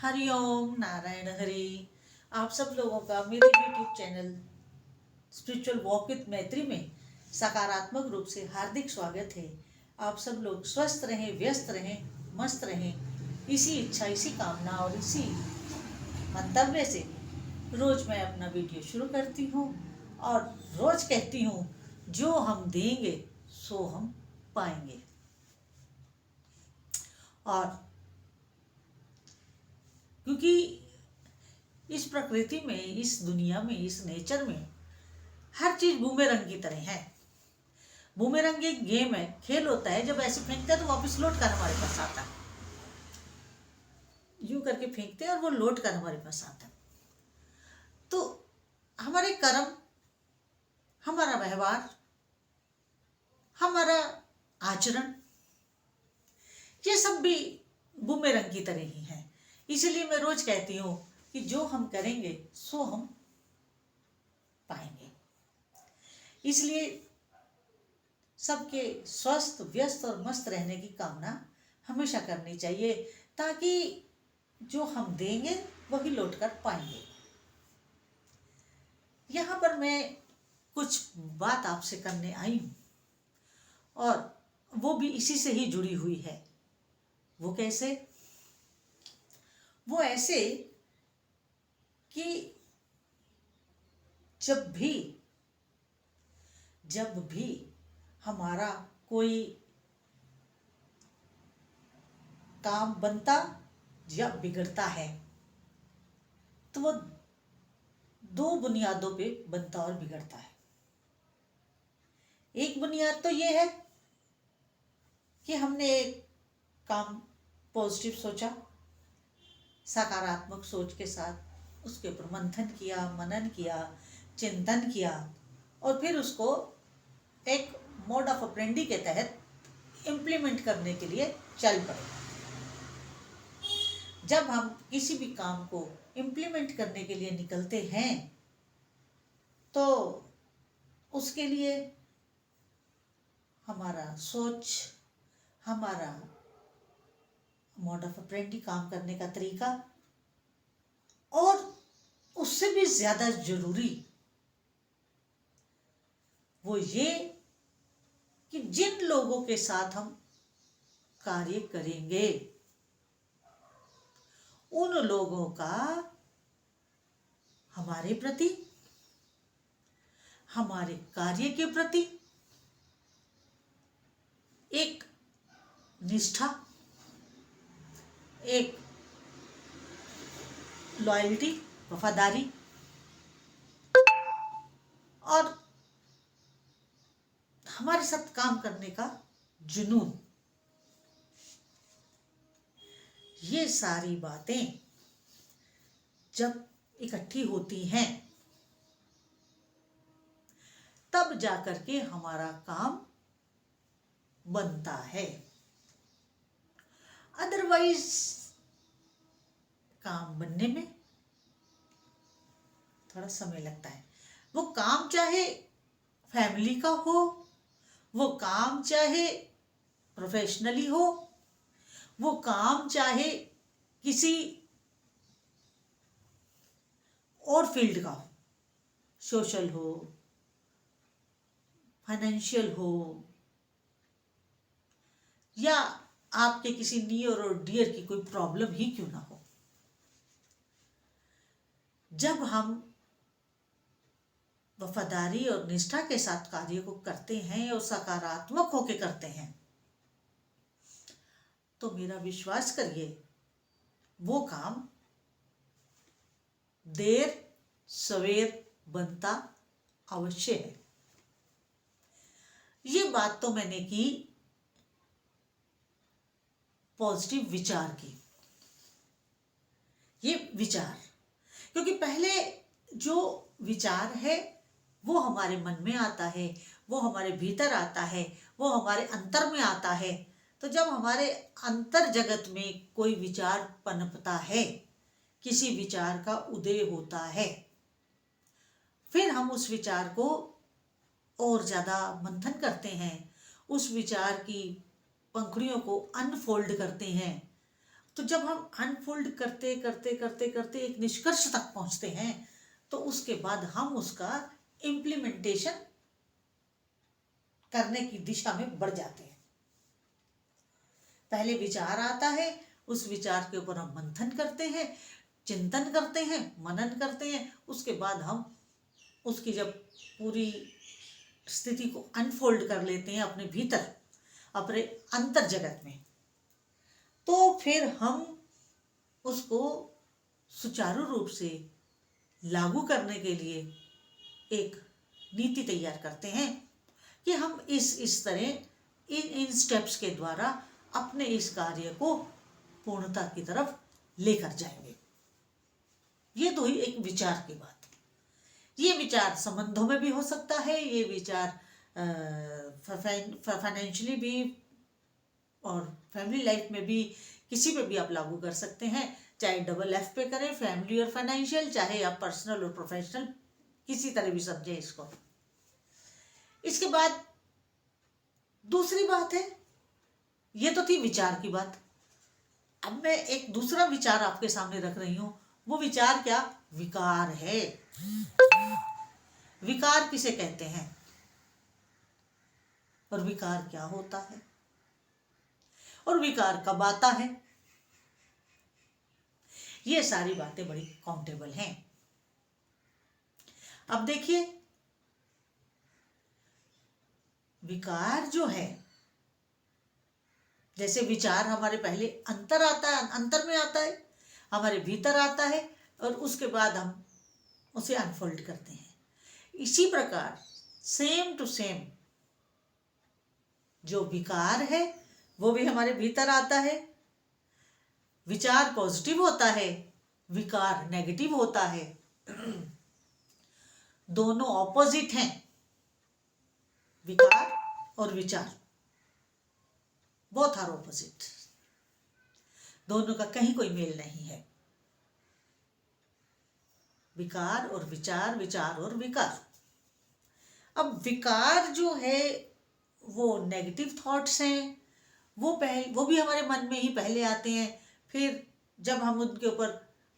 हरिओम नारायण हरि। आप सब लोगों का मेरे YouTube channel spiritual walk with मैत्री में सकारात्मक रूप से हार्दिक स्वागत है। आप सब लोग स्वस्थ रहें, व्यस्त रहें, मस्त रहें, इसी इच्छा, इसी कामना और इसी मंतव्य से रोज मैं अपना वीडियो शुरू करती हूँ और रोज कहती हूँ, जो हम देंगे सो हम पाएंगे। और क्योंकि इस प्रकृति में, इस दुनिया में, इस नेचर में हर चीज बूमेरंग की तरह है। बूमेरंग एक गेम है, खेल होता है। जब ऐसे फेंकते हैं तो वापस लौट कर हमारे पास आता है। यूं करके फेंकते हैं और वो लौट कर हमारे पास आता है। तो हमारे कर्म, हमारा व्यवहार, हमारा आचरण, ये सब भी बूमेरंग की तरह ही है। इसीलिए मैं रोज कहती हूँ कि जो हम करेंगे सो हम पाएंगे। इसलिए सबके स्वस्थ, व्यस्त और मस्त रहने की कामना हमेशा करनी चाहिए, ताकि जो हम देंगे वही लौट कर पाएंगे। यहाँ पर मैं कुछ बात आपसे करने आई हूँ और वो भी इसी से ही जुड़ी हुई है। वो कैसे? वो ऐसे कि जब भी हमारा कोई काम बनता या बिगड़ता है तो वो दो बुनियादों पे बनता और बिगड़ता है। एक बुनियाद तो ये है कि हमने एक काम पॉजिटिव सोचा, सकारात्मक सोच के साथ उसके ऊपर मंथन किया, मनन किया, चिंतन किया और फिर उसको एक मोड ऑफ ऑपरेंडी के तहत इम्प्लीमेंट करने के लिए चल पड़े। जब हम किसी भी काम को इम्प्लीमेंट करने के लिए निकलते हैं तो उसके लिए हमारा सोच, हमारा मोड ऑफ ऑपरेंडी, काम करने का तरीका, और उससे भी ज्यादा जरूरी वो ये कि जिन लोगों के साथ हम कार्य करेंगे उन लोगों का हमारे प्रति, हमारे कार्य के प्रति एक निष्ठा, एक लॉयल्टी, वफादारी और हमारे साथ काम करने का जुनून, ये सारी बातें जब इकट्ठी होती हैं तब जाकर के हमारा काम बनता है। अदरवाइज काम बनने में थोड़ा समय लगता है। वो काम चाहे फैमिली का हो, वो काम चाहे प्रोफेशनली हो, वो काम चाहे किसी और फील्ड का हो, सोशल हो, फाइनेंशियल हो, या आपके किसी नियर और डियर की कोई प्रॉब्लम ही क्यों ना हो। जब हम वफादारी और निष्ठा के साथ कार्य को करते हैं और सकारात्मक होकर करते हैं तो मेरा विश्वास करिए, वो काम देर सवेर बनता अवश्य है। ये बात तो मैंने की पॉजिटिव विचार की। ये विचार, क्योंकि पहले जो विचार है वो हमारे मन में आता है, वो हमारे भीतर आता है, वो हमारे अंतर में आता है। तो जब हमारे अंतर जगत में कोई विचार पनपता है, किसी विचार का उदय होता है, फिर हम उस विचार को और ज्यादा मंथन करते हैं, उस विचार की पंखुड़ियों को अनफोल्ड करते हैं तो जब हम अनफोल्ड करते करते करते करते एक निष्कर्ष तक पहुंचते हैं तो उसके बाद हम उसका इम्प्लीमेंटेशन करने की दिशा में बढ़ जाते हैं। पहले विचार आता है, उस विचार के ऊपर हम मंथन करते हैं, चिंतन करते हैं, मनन करते हैं। उसके बाद हम उसकी जब पूरी स्थिति को अनफोल्ड कर लेते हैं अपने भीतर, अपने अंतर जगत में, तो फिर हम उसको सुचारू रूप से लागू करने के लिए एक नीति तैयार करते हैं कि हम इस तरह इन स्टेप्स के द्वारा अपने इस कार्य को पूर्णता की तरफ लेकर जाएंगे। ये तो ही एक विचार की बात। ये विचार संबंधों में भी हो सकता है, ये विचार फाइनेंशियली भी और फैमिली लाइफ में भी, किसी पे भी आप लागू कर सकते हैं। चाहे डबल एफ पे करें, फैमिली और फाइनेंशियल, चाहे आप पर्सनल और प्रोफेशनल, किसी तरह भी समझें इसको। इसके बाद दूसरी बात है, ये तो थी विचार की बात। अब मैं एक दूसरा विचार आपके सामने रख रही हूं। वो विचार क्या? विकार है। विकार किसे कहते हैं और विकार क्या होता है और विकार कब आता है? ये सारी बातें बड़ी काउंटेबल हैं। अब देखिए, विकार जो है, जैसे विचार हमारे पहले अंतर आता है, अंतर में आता है, हमारे भीतर आता है और उसके बाद हम उसे अनफोल्ड करते हैं। इसी प्रकार सेम टू सेम जो विकार है वो भी हमारे भीतर आता है। विचार पॉजिटिव होता है, विकार नेगेटिव होता है। दोनों ऑपोजिट हैं, विकार और विचार, बोथ आर ऑपोजिट। दोनों का कहीं कोई मेल नहीं है। विकार और विचार, विचार और विकार। अब विकार जो है वो नेगेटिव थॉट्स हैं, वो भी हमारे मन में ही पहले आते हैं। फिर जब हम उनके ऊपर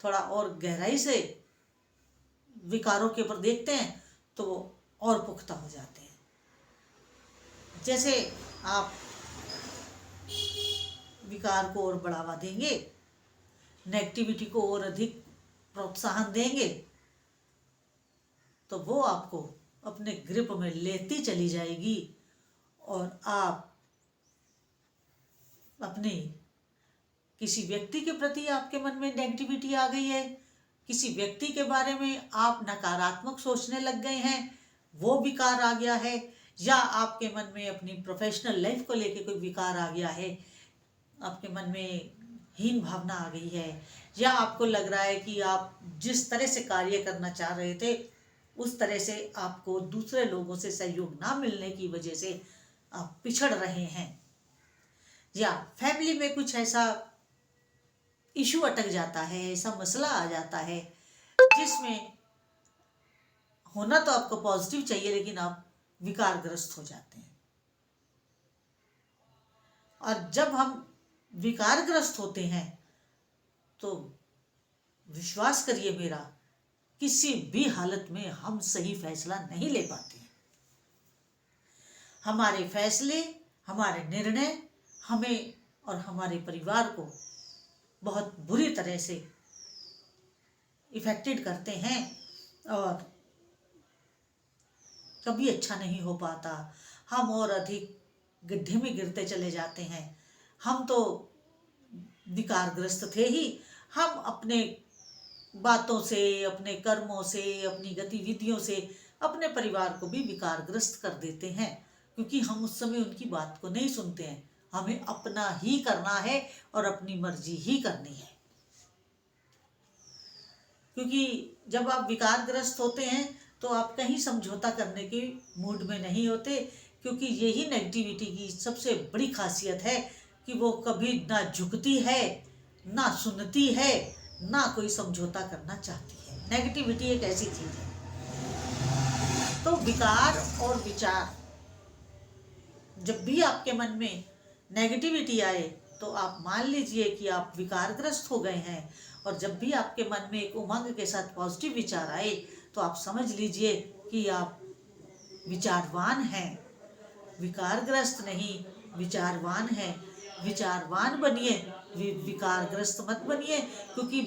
थोड़ा और गहराई से विकारों के ऊपर देखते हैं तो वो और पुख्ता हो जाते हैं। जैसे आप विकार को और बढ़ावा देंगे, नेगेटिविटी को और अधिक प्रोत्साहन देंगे, तो वो आपको अपने ग्रिप में लेती चली जाएगी और आप अपने किसी व्यक्ति के प्रति आपके मन में नेगेटिविटी आ गई है, किसी व्यक्ति के बारे में आप नकारात्मक सोचने लग गए हैं, वो विकार आ गया है, या आपके मन में अपनी प्रोफेशनल लाइफ को लेके कोई विकार आ गया है, आपके मन में हीन भावना आ गई है, या आपको लग रहा है कि आप जिस तरह से कार्य करना चाह रहे थे उस तरह से आपको दूसरे लोगों से सहयोग ना मिलने की वजह से आप पिछड़ रहे हैं, या फैमिली में कुछ ऐसा इशू अटक जाता है, ऐसा मसला आ जाता है जिसमें होना तो आपको पॉजिटिव चाहिए लेकिन आप विकारग्रस्त हो जाते हैं। और जब हम विकारग्रस्त होते हैं तो विश्वास करिए मेरा, किसी भी हालत में हम सही फैसला नहीं ले पाते हैं। हमारे फैसले, हमारे निर्णय हमें और हमारे परिवार को बहुत बुरी तरह से इफेक्टेड करते हैं और कभी अच्छा नहीं हो पाता। हम और अधिक गड्ढे में गिरते चले जाते हैं। हम तो विकारग्रस्त थे ही, हम अपने बातों से, अपने कर्मों से, अपनी गतिविधियों से अपने परिवार को भी विकारग्रस्त कर देते हैं, क्योंकि हम उस समय उनकी बात को नहीं सुनते हैं। हमें अपना ही करना है और अपनी मर्जी ही करनी है। क्योंकि जब आप विकारग्रस्त होते हैं तो आप कहीं समझौता करने के मूड में नहीं होते, क्योंकि यही नेगेटिविटी की सबसे बड़ी खासियत है कि वो कभी ना झुकती है, ना सुनती है, ना कोई समझौता करना चाहती है। नेगेटिविटी एक ऐसी चीज है। तो विकार और विचार, जब भी आपके मन में नेगेटिविटी आए तो आप मान लीजिए कि आप विकारग्रस्त हो गए हैं। और जब भी आपके मन में एक उमंग के साथ पॉजिटिव विचार आए तो आप समझ लीजिए कि आप विचारवान हैं, विकारग्रस्त नहीं, विचारवान है। विचारवान बनिए, विकारग्रस्त मत बनिए। क्योंकि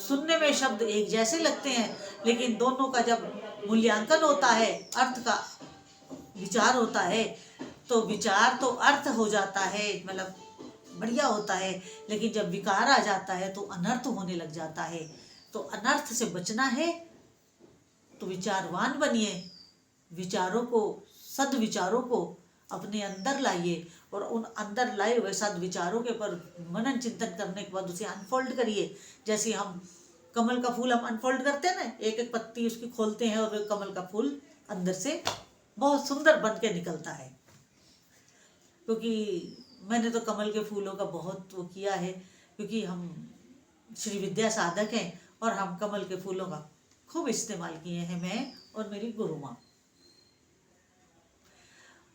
सुनने में शब्द एक जैसे लगते हैं, लेकिन दोनों का जब मूल्यांकन होता है, अर्थ का विचार होता है, तो विचार तो अर्थ हो जाता है, मतलब बढ़िया होता है। लेकिन जब विकार आ जाता है तो अनर्थ होने लग जाता है। तो अनर्थ से बचना है तो विचारवान बनिए, विचारों को, सद्विचारों को अपने अंदर लाइए और उन अंदर लाए हुए सद्विचारों के पर मनन चिंतन करने के बाद उसे अनफोल्ड करिए। जैसे हम कमल का फूल हम अनफोल्ड करते हैं ना, एक एक पत्ती उसकी खोलते हैं और कमल का फूल अंदर से बहुत सुंदर बन के निकलता है। क्योंकि मैंने तो कमल के फूलों का बहुत वो किया है, क्योंकि हम श्री विद्या साधक हैं और हम कमल के फूलों का खूब इस्तेमाल किए हैं, मैं और मेरी गुरु माँ।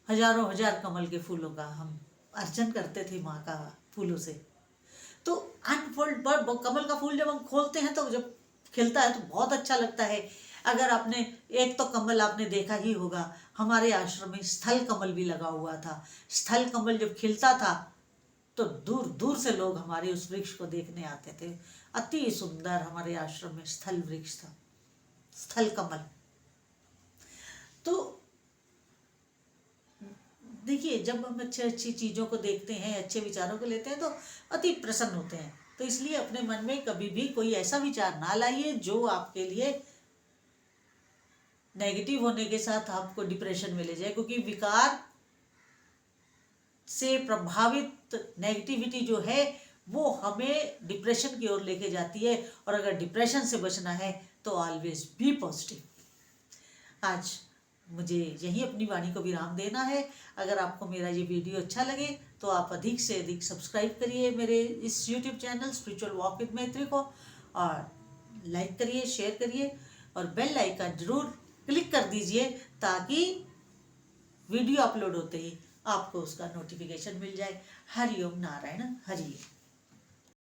हजारों हजार कमल के फूलों का हम अर्चन करते थे माँ का फूलों से। तो अनफोल्ड पर कमल का फूल जब हम खोलते हैं तो जब खिलता है तो बहुत अच्छा लगता है। अगर आपने एक तो कमल आपने देखा ही होगा, हमारे आश्रम में स्थल कमल भी लगा हुआ था। स्थल कमल जब खिलता था तो दूर दूर से लोग हमारे उस वृक्ष को देखने आते थे। अति सुंदर हमारे आश्रम में स्थल वृक्ष था, स्थल कमल। तो देखिए, जब हम अच्छी अच्छी चीज़ों को देखते हैं, अच्छे विचारों को लेते हैं तो अति प्रसन्न होते हैं। तो इसलिए अपने मन में कभी भी कोई ऐसा विचार ना लाइए जो आपके लिए नेगेटिव होने के साथ आपको डिप्रेशन में ले जाए। क्योंकि विकार से प्रभावित नेगेटिविटी जो है वो हमें डिप्रेशन की ओर लेके जाती है। और अगर डिप्रेशन से बचना है तो ऑलवेज बी पॉजिटिव। आज मुझे यही अपनी वाणी को विराम देना है। अगर आपको मेरा ये वीडियो अच्छा लगे तो आप अधिक से अधिक सब्सक्राइब करिए मेरे इस YouTube channel spiritual walk with मैत्री को, और लाइक करिए, शेयर करिए और बेल आइकन जरूर क्लिक कर दीजिए ताकि वीडियो अपलोड होते ही आपको उसका नोटिफिकेशन मिल जाए। हरि ओम नारायण हरि।